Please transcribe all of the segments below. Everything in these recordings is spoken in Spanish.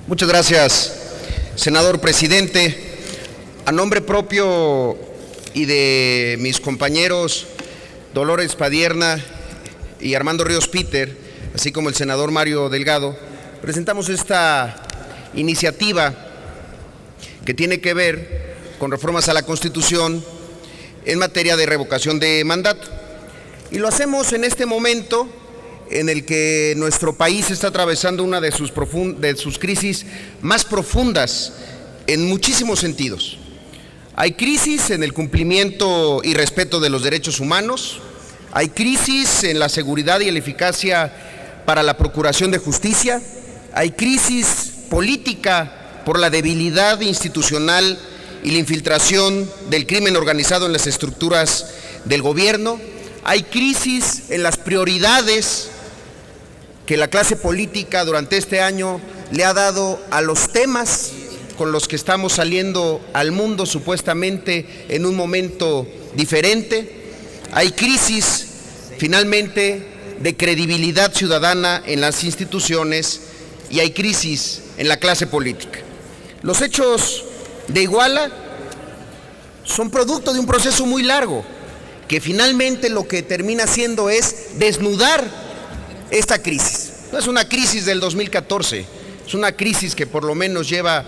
Muchas gracias, senador presidente. A nombre propio y de mis compañeros Dolores Padierna y Armando Ríos Peter, así como el senador Mario Delgado, presentamos esta iniciativa que tiene que ver con reformas a la Constitución en materia de revocación de mandato. Y lo hacemos en este momento en el que nuestro país está atravesando una de sus crisis más profundas en muchísimos sentidos. Hay crisis en el cumplimiento y respeto de los derechos humanos, hay crisis en la seguridad y la eficacia para la procuración de justicia, hay crisis política por la debilidad institucional y la infiltración del crimen organizado en las estructuras del gobierno, hay crisis en las prioridades que la clase política durante este año le ha dado a los temas con los que estamos saliendo al mundo supuestamente en un momento diferente. Hay crisis finalmente de credibilidad ciudadana en las instituciones y hay crisis en la clase política. Los hechos de Iguala son producto de un proceso muy largo que finalmente lo que termina haciendo es desnudar esta crisis. No es una crisis del 2014, es una crisis que por lo menos lleva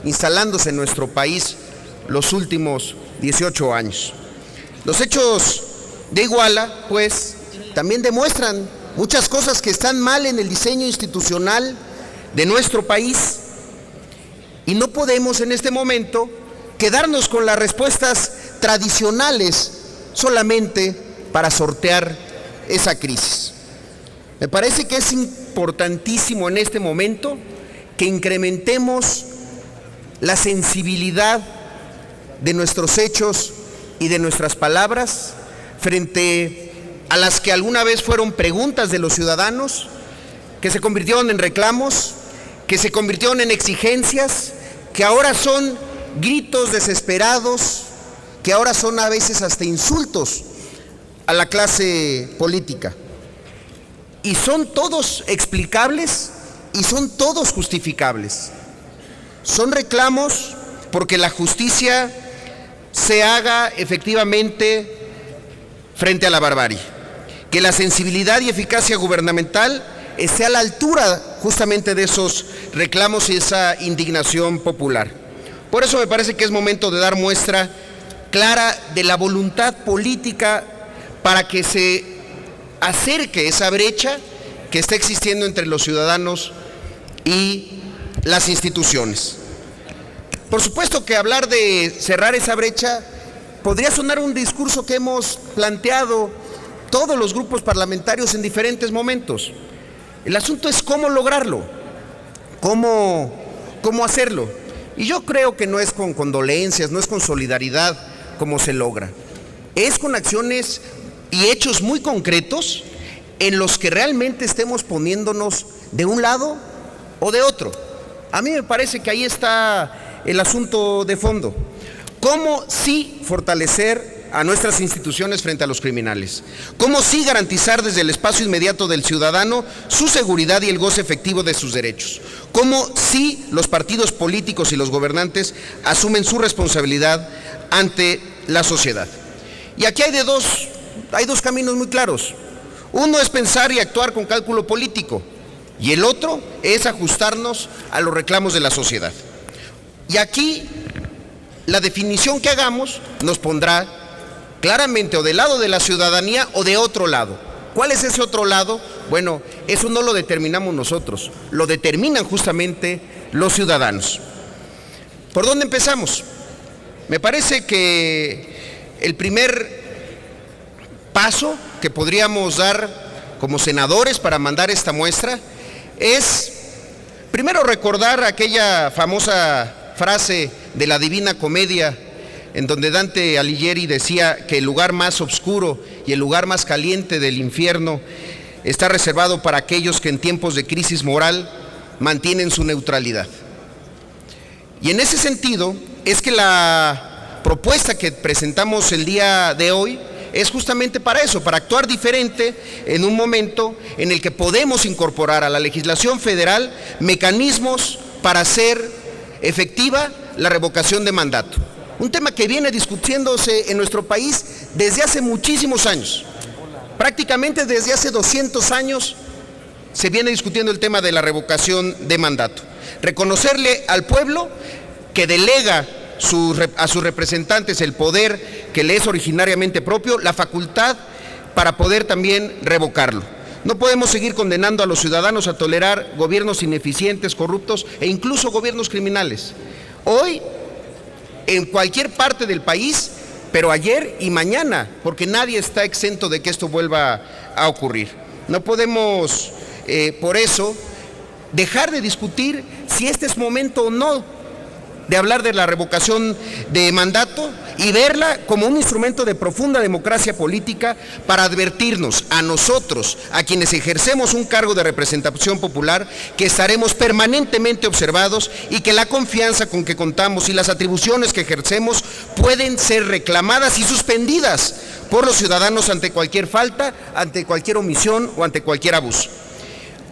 instalándose en nuestro país los últimos 18 años. Los hechos de Iguala, pues, también demuestran muchas cosas que están mal en el diseño institucional de nuestro país y no podemos en este momento quedarnos con las respuestas tradicionales solamente para sortear esa crisis. Me parece que es importantísimo en este momento que incrementemos la sensibilidad de nuestros hechos y de nuestras palabras frente a las que alguna vez fueron preguntas de los ciudadanos, que se convirtieron en reclamos, que se convirtieron en exigencias, que ahora son gritos desesperados, que ahora son a veces hasta insultos a la clase política. Y son todos explicables y son todos justificables. Son reclamos porque la justicia se haga efectivamente frente a la barbarie, que la sensibilidad y eficacia gubernamental esté a la altura justamente de esos reclamos y esa indignación popular. Por eso me parece que es momento de dar muestra clara de la voluntad política para que se acerque esa brecha que está existiendo entre los ciudadanos y las instituciones. Por supuesto que hablar de cerrar esa brecha podría sonar un discurso que hemos planteado todos los grupos parlamentarios en diferentes momentos. El asunto es cómo lograrlo, cómo hacerlo. Y yo creo que no es con condolencias, no es con solidaridad como se logra. Es con acciones y hechos muy concretos en los que realmente estemos poniéndonos de un lado o de otro. A mí me parece que ahí está el asunto de fondo. ¿Cómo sí fortalecer a nuestras instituciones frente a los criminales? ¿Cómo sí garantizar desde el espacio inmediato del ciudadano su seguridad y el goce efectivo de sus derechos? ¿Cómo sí los partidos políticos y los gobernantes asumen su responsabilidad ante la sociedad? Y aquí hay dos caminos muy claros. Uno es pensar y actuar con cálculo político y el otro es ajustarnos a los reclamos de la sociedad. Y aquí la definición que hagamos nos pondrá claramente o del lado de la ciudadanía o de otro lado. ¿Cuál es ese otro lado? Bueno, eso no lo determinamos nosotros, lo determinan justamente los ciudadanos. ¿Por dónde empezamos? Me parece que el primer paso que podríamos dar como senadores para mandar esta muestra es primero recordar aquella famosa frase de la Divina Comedia en donde Dante Alighieri decía que el lugar más oscuro y el lugar más caliente del infierno está reservado para aquellos que en tiempos de crisis moral mantienen su neutralidad. Y en ese sentido es que la propuesta que presentamos el día de hoy es justamente para eso, para actuar diferente en un momento en el que podemos incorporar a la legislación federal mecanismos para hacer efectiva la revocación de mandato. Un tema que viene discutiéndose en nuestro país desde hace muchísimos años. Prácticamente desde hace 200 años se viene discutiendo el tema de la revocación de mandato. Reconocerle al pueblo que delega a sus representantes el poder que le es originariamente propio, la facultad para poder también revocarlo. No podemos seguir condenando a los ciudadanos a tolerar gobiernos ineficientes, corruptos e incluso gobiernos criminales. Hoy, en cualquier parte del país, pero ayer y mañana, porque nadie está exento de que esto vuelva a ocurrir. No podemos, por eso, dejar de discutir si este es momento o no de hablar de la revocación de mandato y verla como un instrumento de profunda democracia política para advertirnos a nosotros, a quienes ejercemos un cargo de representación popular, que estaremos permanentemente observados y que la confianza con que contamos y las atribuciones que ejercemos pueden ser reclamadas y suspendidas por los ciudadanos ante cualquier falta, ante cualquier omisión o ante cualquier abuso.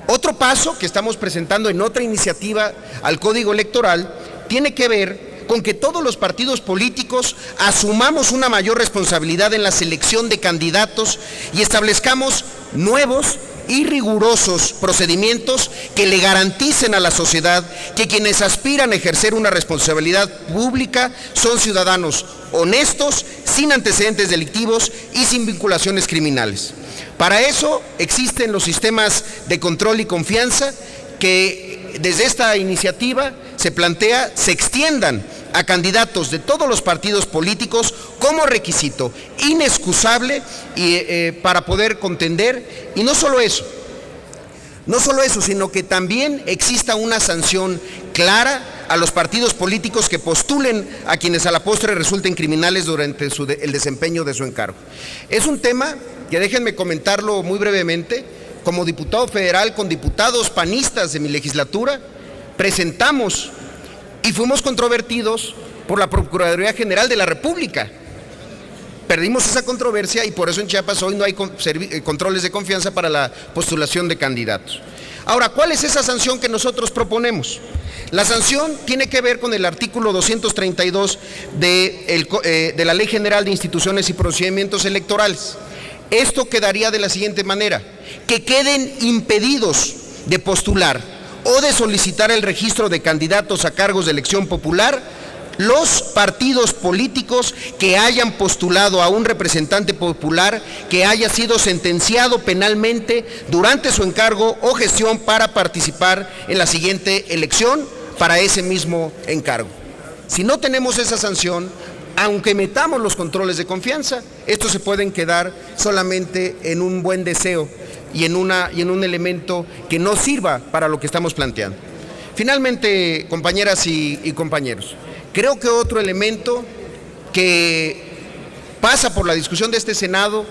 Otro paso que estamos presentando en otra iniciativa al Código Electoral tiene que ver con que todos los partidos políticos asumamos una mayor responsabilidad en la selección de candidatos y establezcamos nuevos y rigurosos procedimientos que le garanticen a la sociedad que quienes aspiran a ejercer una responsabilidad pública son ciudadanos honestos, sin antecedentes delictivos y sin vinculaciones criminales. Para eso existen los sistemas de control y confianza que desde esta iniciativa se plantea se extiendan a candidatos de todos los partidos políticos como requisito inexcusable para poder contender. Y no solo eso, sino que también exista una sanción clara a los partidos políticos que postulen a quienes a la postre resulten criminales durante el desempeño de su encargo. Es un tema que, déjenme comentarlo muy brevemente, como diputado federal con diputados panistas de mi legislatura, presentamos y fuimos controvertidos por la Procuraduría General de la República. Perdimos esa controversia y por eso en Chiapas hoy no hay controles de confianza para la postulación de candidatos. Ahora, ¿cuál es esa sanción que nosotros proponemos? La sanción tiene que ver con el artículo 232 de la Ley General de Instituciones y Procedimientos Electorales. Esto quedaría de la siguiente manera: que queden impedidos de postular o de solicitar el registro de candidatos a cargos de elección popular los partidos políticos que hayan postulado a un representante popular que haya sido sentenciado penalmente durante su encargo o gestión para participar en la siguiente elección para ese mismo encargo. Si no tenemos esa sanción, aunque metamos los controles de confianza, estos se pueden quedar solamente en un buen deseo y en un elemento que no sirva para lo que estamos planteando. Finalmente, compañeras y compañeros, creo que otro elemento que pasa por la discusión de este Senado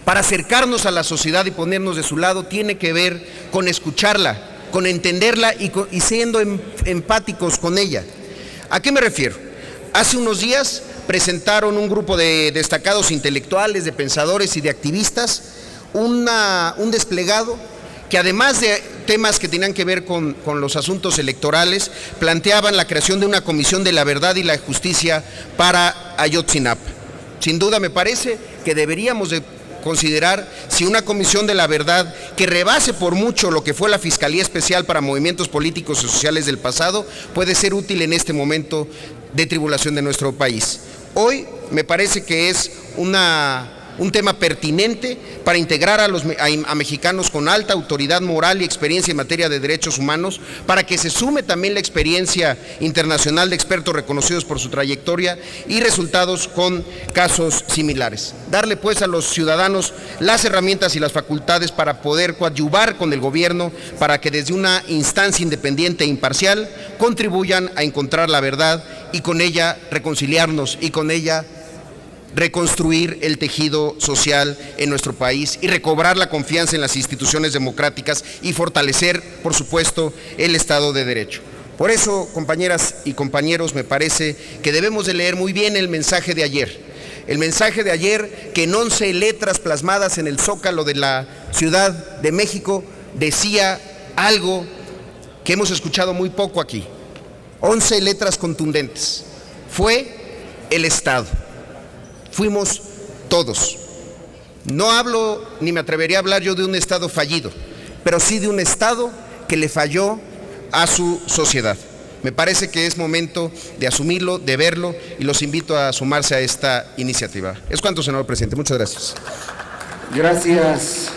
para acercarnos a la sociedad y ponernos de su lado tiene que ver con escucharla, con entenderla y siendo empáticos con ella. ¿A qué me refiero? Hace unos días presentaron un grupo de destacados intelectuales, de pensadores y de activistas un desplegado que, además de temas que tenían que ver con los asuntos electorales, planteaban la creación de una comisión de la verdad y la justicia para Ayotzinapa. Sin duda me parece que deberíamos de considerar si una comisión de la verdad que rebase por mucho lo que fue la Fiscalía Especial para Movimientos Políticos y Sociales del pasado puede ser útil en este momento de tribulación de nuestro país. Hoy me parece que es un tema pertinente para integrar a mexicanos con alta autoridad moral y experiencia en materia de derechos humanos, para que se sume también la experiencia internacional de expertos reconocidos por su trayectoria y resultados con casos similares. Darle pues a los ciudadanos las herramientas y las facultades para poder coadyuvar con el gobierno, para que desde una instancia independiente e imparcial contribuyan a encontrar la verdad y con ella reconciliarnos y con ella reconstruir el tejido social en nuestro país y recobrar la confianza en las instituciones democráticas y fortalecer, por supuesto, el Estado de Derecho. Por eso, compañeras y compañeros, me parece que debemos de leer muy bien el mensaje de ayer. El mensaje de ayer, que en 11 letras plasmadas en el Zócalo de la Ciudad de México, decía algo que hemos escuchado muy poco aquí. 11 letras contundentes. Fue el Estado. Fuimos todos. No hablo, ni me atrevería a hablar yo de un Estado fallido, pero sí de un Estado que le falló a su sociedad. Me parece que es momento de asumirlo, de verlo, y los invito a sumarse a esta iniciativa. Es cuanto, senador presidente. Muchas gracias. Gracias.